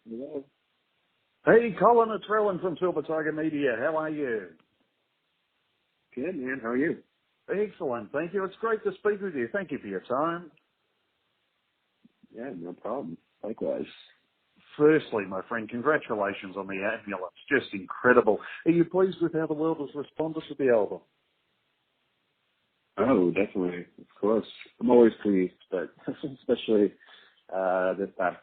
Yeah. Hey, Colin, it's Rowan from Silver Tiger Media. How are you? Good, man. How are you? Excellent, thank you. It's great to speak with you. Thank you for your time. Yeah, no problem. Likewise. Firstly, my friend, congratulations on the amulet. It's just incredible. Are you pleased with how the world has responded to the album? Oh, definitely. Of course. I'm always pleased, but especially this time.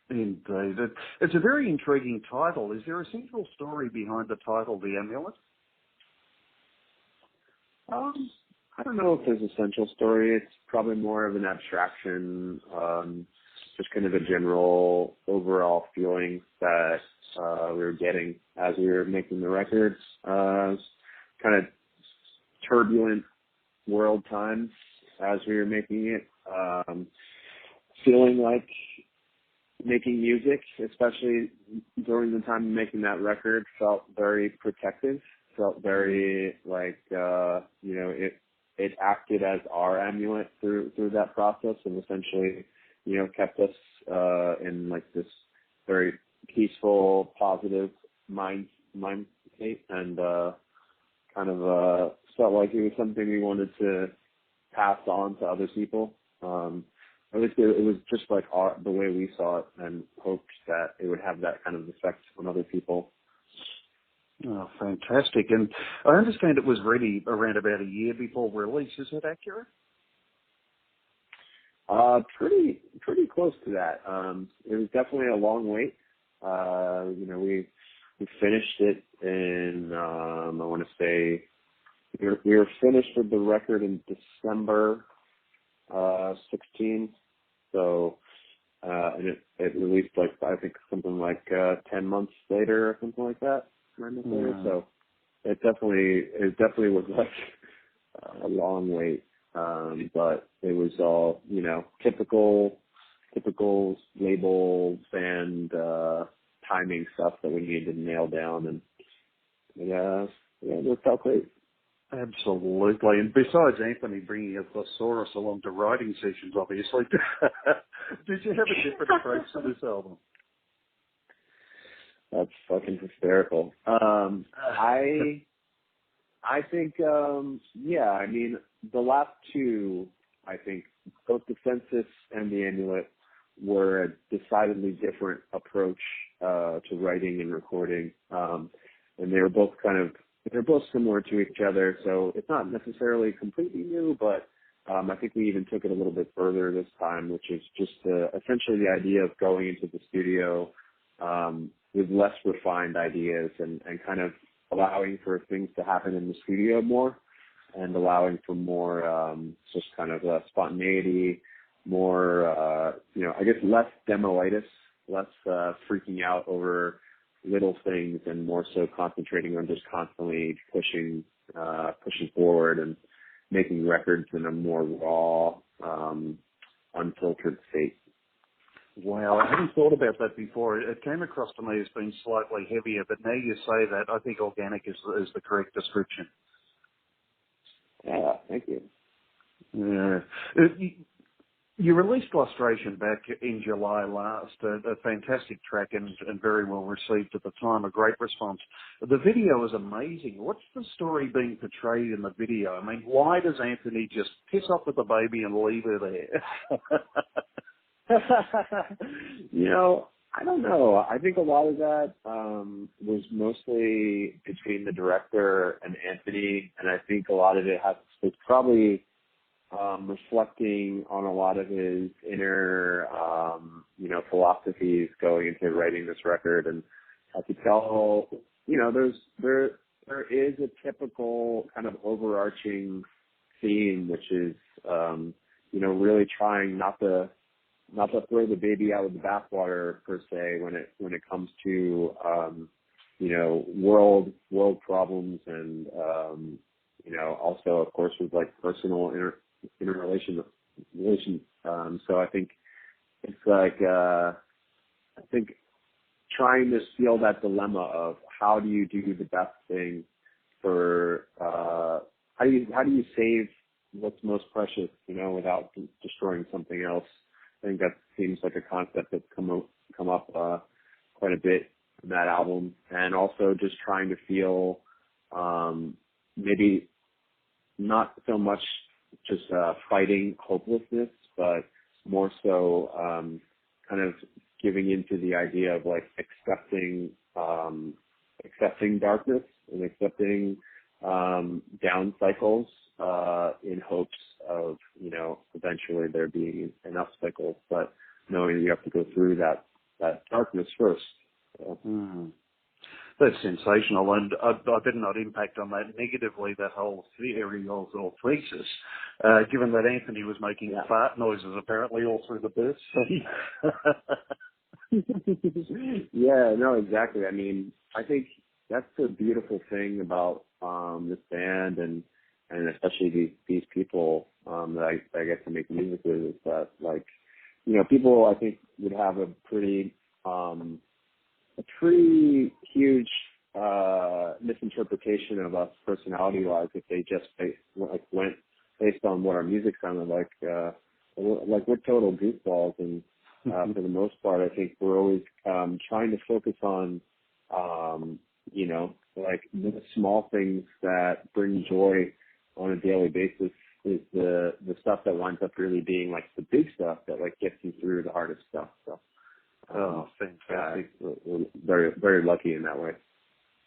Indeed. It's a very intriguing title. Is there a central story behind the title, The Amulet? I don't know if there's a central story. It's probably more of an abstraction, just kind of a general overall feeling that we were getting as we were making the records. Kind of turbulent world times as we were making it. Feeling like making music, especially during the time of making that record, felt very protective. Felt very like it acted as our amulet through that process, and essentially kept us in like this very peaceful, positive mind state, and kind of felt like it was something we wanted to pass on to other people. At least it was just like the way we saw it, and hoped that it would have that kind of effect on other people. Oh, fantastic. And I understand it was ready around about a year before release. Is that accurate? Pretty close to that. It was definitely a long wait. We finished it in, I want to say, we were finished with the record in December 16. So, and it released like, I think something like 10 months later or something like that. 9 months later. So it definitely was like a long wait. But it was all, typical label band timing stuff that we needed to nail down, and it worked out great. Absolutely. And besides Anthony bringing a thesaurus along to writing sessions, obviously, did you have a different approach to this album? That's fucking hysterical. I think, I mean, the last two, I think, both the Census and the Amulet were a decidedly different approach to writing and recording. And they're both similar to each other, so it's not necessarily completely new, but I think we even took it a little bit further this time, which is just essentially the idea of going into the studio with less refined ideas and kind of allowing for things to happen in the studio more, and allowing for more just kind of spontaneity, more, I guess less demoitis, less freaking out over little things, and more so concentrating on just constantly pushing forward and making records in a more raw, unfiltered state. Wow, I hadn't thought about that before. It came across to me as being slightly heavier, but now you say that, I think organic is the correct description. Yeah, thank you. Yeah. You released Lustration back in July last, a fantastic track and very well received at the time, a great response. The video is amazing. What's the story being portrayed in the video? I mean, why does Anthony just piss off with the baby and leave her there? I don't know. I think a lot of that was mostly between the director and Anthony, and I think a lot of it was probably reflecting on a lot of his inner, philosophies going into writing this record. And I could tell, there is a typical kind of overarching theme, which is, really trying not to throw the baby out with the bathwater per se when it comes to world problems, and also of course with like personal interrelation. So I think it's like I think trying to feel that dilemma of how do you do the best thing for how do you save what's most precious, without destroying something else. I think that seems like a concept that's come come up quite a bit in that album, and also just trying to feel maybe not so much just fighting hopelessness, but more so kind of giving into the idea of like accepting darkness and accepting down cycles in hopes of, you know, eventually there being an up cycle, but knowing that you have to go through that darkness first. So. That's sensational, and I better not impact on that negatively, that whole theory or thesis, given that Anthony was making fart noises apparently all through the birth scene. Yeah, no, exactly. I mean, I think that's the beautiful thing about this band and especially these people that I get to make music with, is that, like, you know, people I think would have a pretty huge misinterpretation of us personality-wise if they just went based on what our music sounded like. Like, we're total goofballs, and for the most part, I think we're always trying to focus on, you know, like the small things that bring joy on a daily basis is the stuff that winds up really being like the big stuff that like gets you through the hardest stuff. So. Fantastic. We're very, very lucky in that way.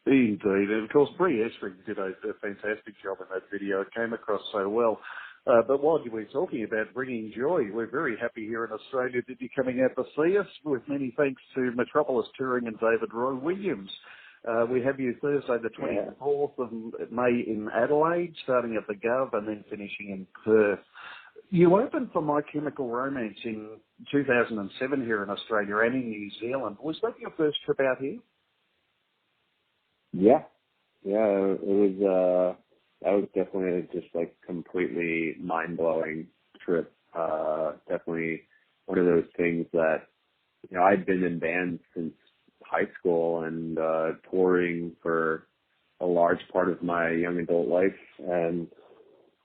Indeed. And of course, Bree Esrig did a fantastic job in that video. It came across so well. But while you were talking about bringing joy, we're very happy here in Australia that you're coming out to see us, with many thanks to Metropolis Touring and David Roy Williams. We have you Thursday the 24th of May in Adelaide, starting at the Gov and then finishing in Perth. You opened for My Chemical Romance in 2007 here in Australia and in New Zealand. Was that your first trip out here? Yeah, it was. That was definitely just like completely mind-blowing trip. Definitely one of those things that, you know, I'd been in bands since high school and touring for a large part of my young adult life, and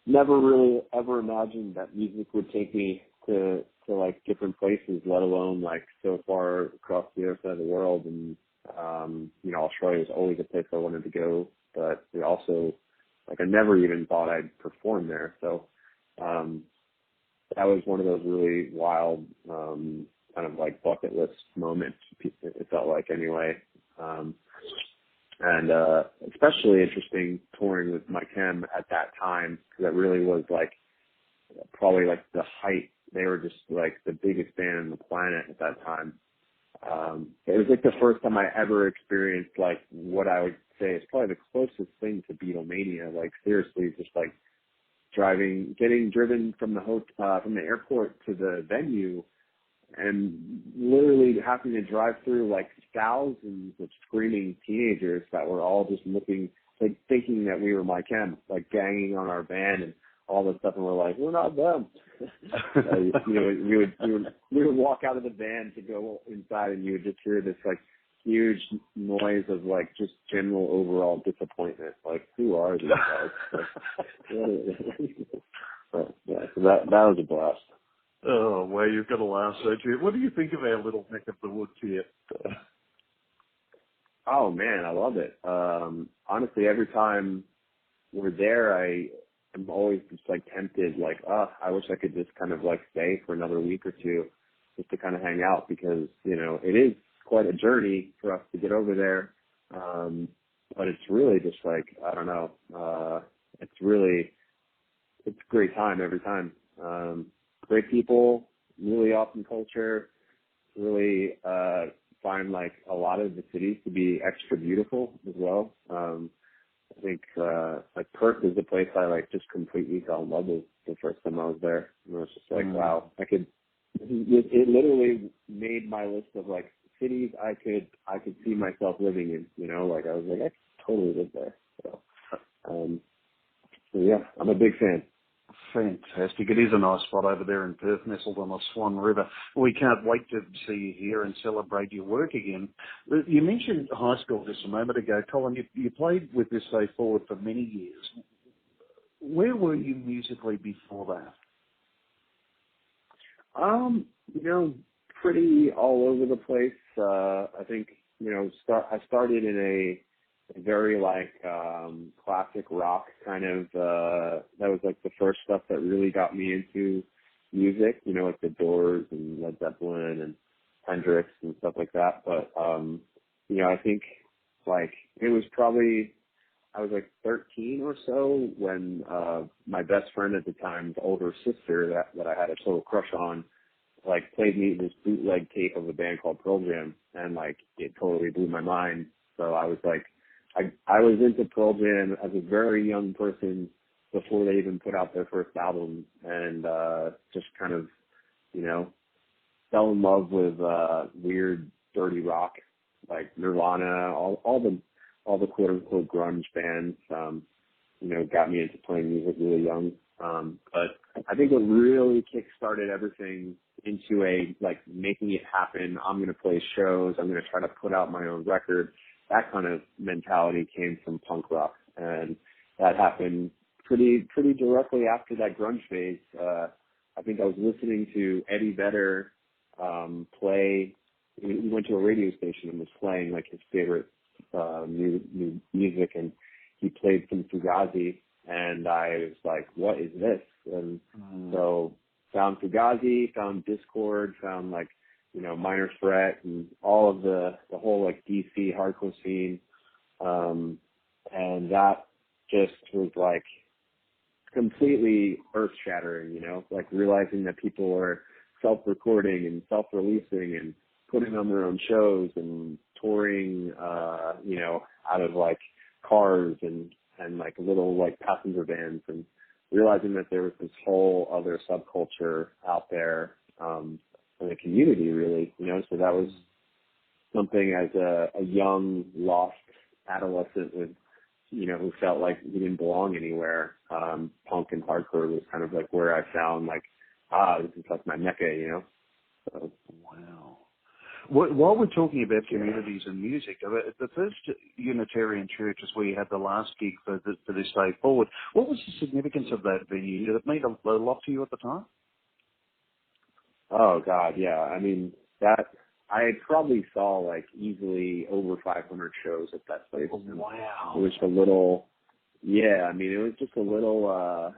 never really ever imagined that music would take me to like different places, let alone like so far across the other side of the world. And you know, Australia was always a place I wanted to go, but it also, like, I never even thought I'd perform there. So that was one of those really wild kind of like bucket list moments, it felt like, anyway. And especially interesting touring with My Chem at that time, because it really was like probably like the height. They were just like the biggest band on the planet at that time. It was like the first time I ever experienced like what I would say is probably the closest thing to Beatlemania. Like, seriously, just like getting driven from the airport to the venue, and literally having to drive through like thousands of screaming teenagers that were all just looking, like, thinking that we were My Chem, like ganging on our band and all this stuff, and we're like, we're not them. You know, we would walk out of the van to go inside, and you would just hear this like huge noise of like just general overall disappointment. Like, who are these guys? But, yeah, so that was a blast. Oh, well, you've got a laugh, don't you? What do you think of our little neck of the woods here? Oh man, I love it. Honestly, every time we're there, I'm always just like tempted, like, I wish I could just kind of like stay for another week or two just to kind of hang out, because, you know, it is quite a journey for us to get over there. But it's really just like, I don't know, it's a great time every time. Great people, really awesome culture, really find like a lot of the cities to be extra beautiful as well. I think like Perth is the place I like just completely fell in love with the first time I was there. And it was just like, wow, it literally made my list of like cities I could see myself living in, you know, like I was like, I could totally live there. So yeah, I'm a big fan. Fantastic. It is a nice spot over there in Perth, nestled on the Swan River. We can't wait to see you here and celebrate your work again. You mentioned high school just a moment ago. Colin, you played with This Day Forward for many years. Where were you musically before that? You know, pretty all over the place. I think, I started in a very like classic rock kind of that was like the first stuff that really got me into music, like the Doors and Led Zeppelin and Hendrix and stuff like that. But I think like it was probably I was like 13 or so when my best friend at the time's older sister that I had a total crush on like played me this bootleg tape of a band called Pearl Jam, and like it totally blew my mind. So I was like I was into Pearl Jam as a very young person before they even put out their first album, and just kind of, fell in love with weird, dirty rock like Nirvana, all the quote unquote grunge bands, got me into playing music really young. But I think what really kick-started everything into a like making it happen. I'm going to play shows. I'm going to try to put out my own record. That kind of mentality came from punk rock, and that happened pretty directly after that grunge phase. I think I was listening to Eddie Vedder play. He went to a radio station and was playing like his favorite new music, and he played some Fugazi, and I was like, "What is this?" And so found Fugazi, found Discord, found like Minor Threat, and all of the whole like DC hardcore scene, and that just was like completely earth shattering, like realizing that people are self-recording and self-releasing and putting on their own shows and touring, out of like cars and like little like passenger vans, and realizing that there was this whole other subculture out there, in the community really, so that was something as a young, lost adolescent with, who felt like he didn't belong anywhere. Punk and hardcore was kind of like where I found like, this is like my mecca, So. Wow. While we're talking about communities and music, the first Unitarian church is where you had the last gig for this day forward. What was the significance of that venue? Did it mean a lot to you at the time? Oh God, yeah. I mean, that I probably saw like easily over 500 shows at that place. Wow. It was a little, yeah. I mean, it was just a little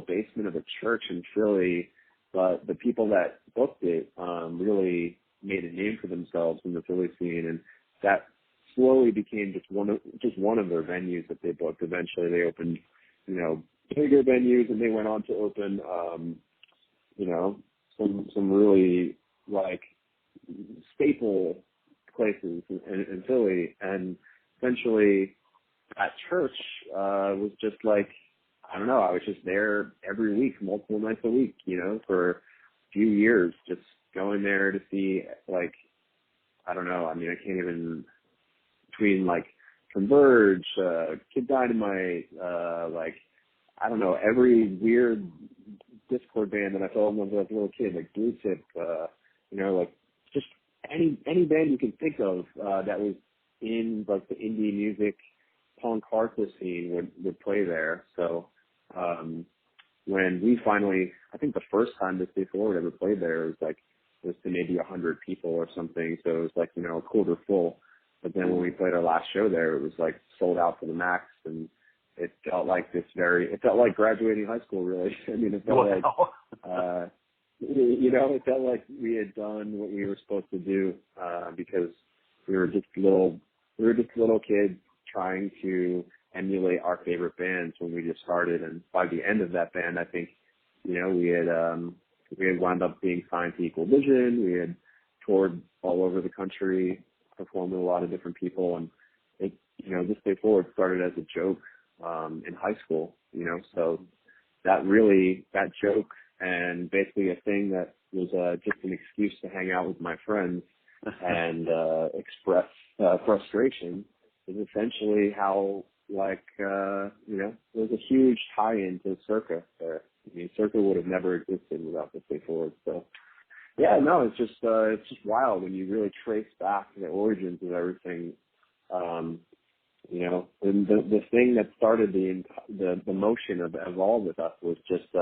basement of a church in Philly, but the people that booked it really made a name for themselves in the Philly scene, and that slowly became just one of their venues that they booked. Eventually, they opened, bigger venues, and they went on to open, some really like staple places in Philly, and eventually that church was just like, I don't know, I was just there every week, multiple nights a week, for a few years, just going there to see like, I don't know, I mean, I can't even, between like Converge, Kid Dynamite, like, I don't know, every weird Discord band that I fell in love with as a little kid, like Blue Tip, like just any band you can think of that was in like the indie music punk hardcore scene would play there. So when we finally, I think the first time this Day Forward ever played there, it was to maybe 100 people or something. So it was like, a quarter full. But then when we played our last show there, it was like sold out to the max, and it felt like it felt like graduating high school, really. I mean, it felt like, it felt like we had done what we were supposed to do, because we were just little kids trying to emulate our favorite bands when we just started. And by the end of that band, I think, we had wound up being signed to Equal Vision. We had toured all over the country, performed with a lot of different people, and it, This Day Forward started as a joke in high school, so that joke and basically a thing that was just an excuse to hang out with my friends and express frustration is essentially how, there was a huge tie-in to Circa there. I mean, Circa would have never existed without This Day Forward. So, yeah, no, it's just wild when you really trace back the origins of everything. And the thing that started the motion of all with us was just,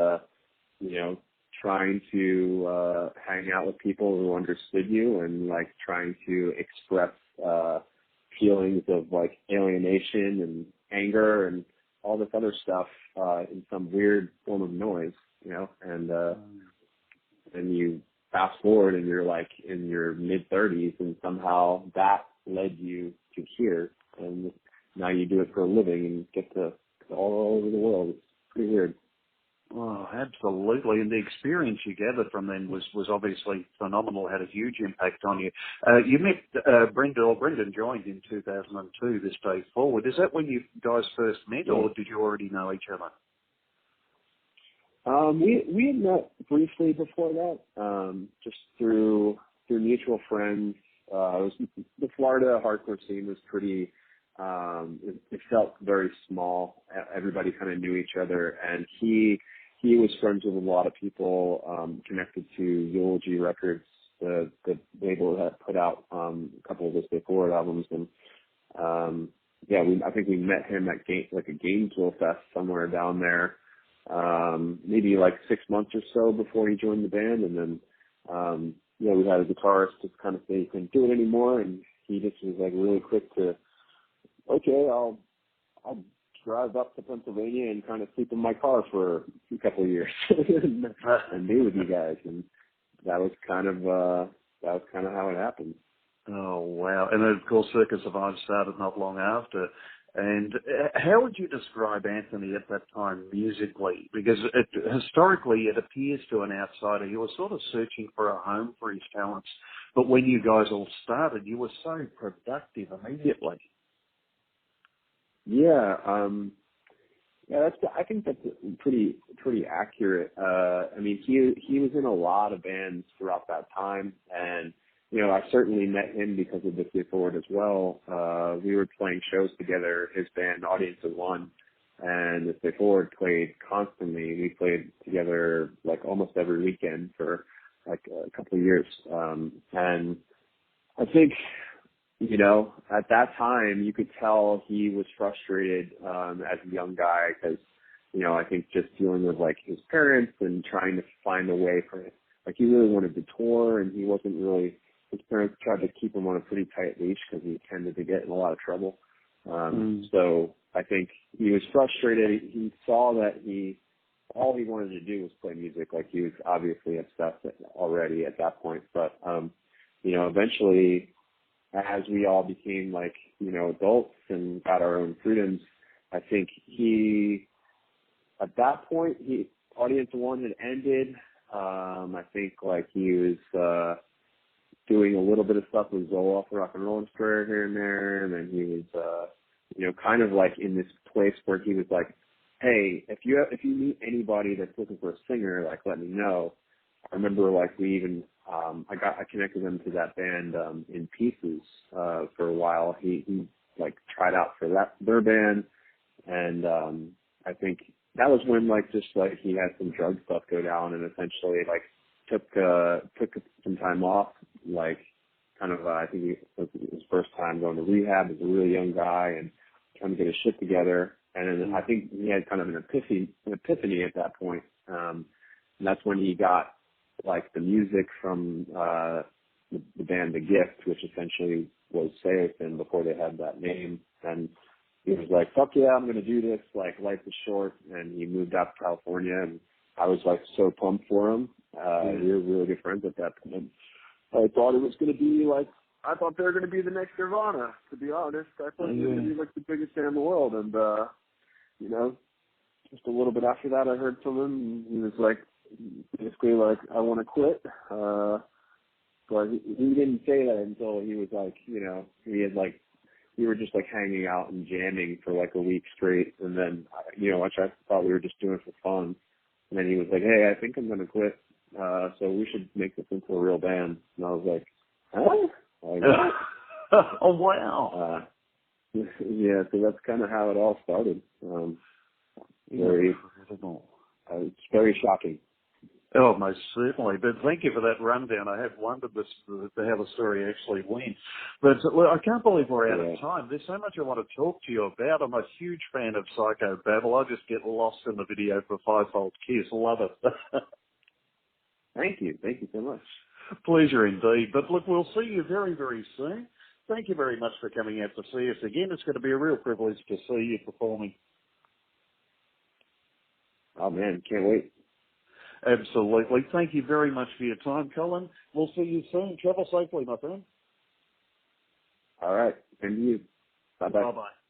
trying to hang out with people who understood you and like trying to express feelings of like alienation and anger and all this other stuff in some weird form of noise, you know, and you fast forward and you're like in your mid-30s and somehow that led you to here, and now you do it for a living and get to go all over the world. It's pretty weird. Oh, absolutely. And the experience you gathered from them was obviously phenomenal, had a huge impact on you. You met Brendan joined in 2002, this day forward. Is that when you guys first met, or did you already know each other? We had met briefly before that, just through mutual friends. The Florida hardcore scene was pretty, it felt very small. Everybody kind of knew each other, and he was friends with a lot of people connected to Eulogy Records, the label that put out a couple of the Stay Forward albums. And I think we met him at a Gainesville Fest somewhere down there, maybe like 6 months or so before he joined the band. And then we had a guitarist just kind of say he couldn't do it anymore, and he just was like really quick to, okay, I'll drive up to Pennsylvania and kind of sleep in my car for a couple of years and be with you guys. And that was kind of how it happened. Oh, wow. And then, of course, Circa Survive started not long after. And how would you describe Anthony at that time musically? Because historically, it appears to an outsider he was sort of searching for a home for his talents. But when you guys all started, you were so productive immediately. Yeah, I think that's pretty accurate. I mean, he was in a lot of bands throughout that time, and I certainly met him because of the Stay Forward as well. We were playing shows together, his band Audience of One, and the Stay Forward played constantly. We played together like almost every weekend for like a couple of years, and I think, at that time, you could tell he was frustrated as a young guy because, I think just dealing with like his parents and trying to find a way for it. Like he really wanted to tour, and he wasn't really. His parents tried to keep him on a pretty tight leash because he tended to get in a lot of trouble. So I think he was frustrated. He saw that all he wanted to do was play music. Like he was obviously obsessed already at that point. But eventually, as we all became like, adults and got our own freedoms, I think at that point, Audience One had ended. I think like he was, doing a little bit of stuff with Zoloft Rock and Roll Destroyer here and there. And then he was, kind of like in this place where he was like, hey, if you meet anybody that's looking for a singer, like, let me know. I remember like we even, I connected him to that band, In Pieces, for a while. He like tried out for their band. And, I think that was when like, just like he had some drug stuff go down and essentially like took some time off, like kind of, I think it was his first time going to rehab as a really young guy and trying to get his shit together. And then I think he had kind of an epiphany at that point. And that's when he got like the music from the band The Gift, which essentially was Sayerson before they had that name. And he was like, fuck yeah, I'm going to do this. Like, life is short. And he moved out to California, and I was like so pumped for him. We were really good friends at that point. I thought it was going to be like, I thought they were going to be the next Nirvana, to be honest. I thought they were going to be like the biggest band in the world. And, just a little bit after that, I heard from him, and he was like, basically like, I want to quit. But he didn't say that until he was like, we were just like hanging out and jamming for like a week straight. And then, which I thought we were just doing for fun. And then he was like, hey, I think I'm going to quit. So we should make this into a real band. And I was like, huh? Like, oh, wow. Yeah, so that's kind of how it all started. It's very shocking. Oh, most certainly. But thank you for that rundown. I have wondered how the story actually went. But I can't believe we're out of time. There's so much I want to talk to you about. I'm a huge fan of Psycho Babble. I just get lost in the video for Fivefold Kiss. Love it. Thank you so much. Pleasure indeed. But look, we'll see you very, very soon. Thank you very much for coming out to see us again. It's going to be a real privilege to see you performing. Oh man, can't wait. Absolutely. Thank you very much for your time, Colin. We'll see you soon. Travel safely, my friend. All right, and you. Bye bye. Bye bye.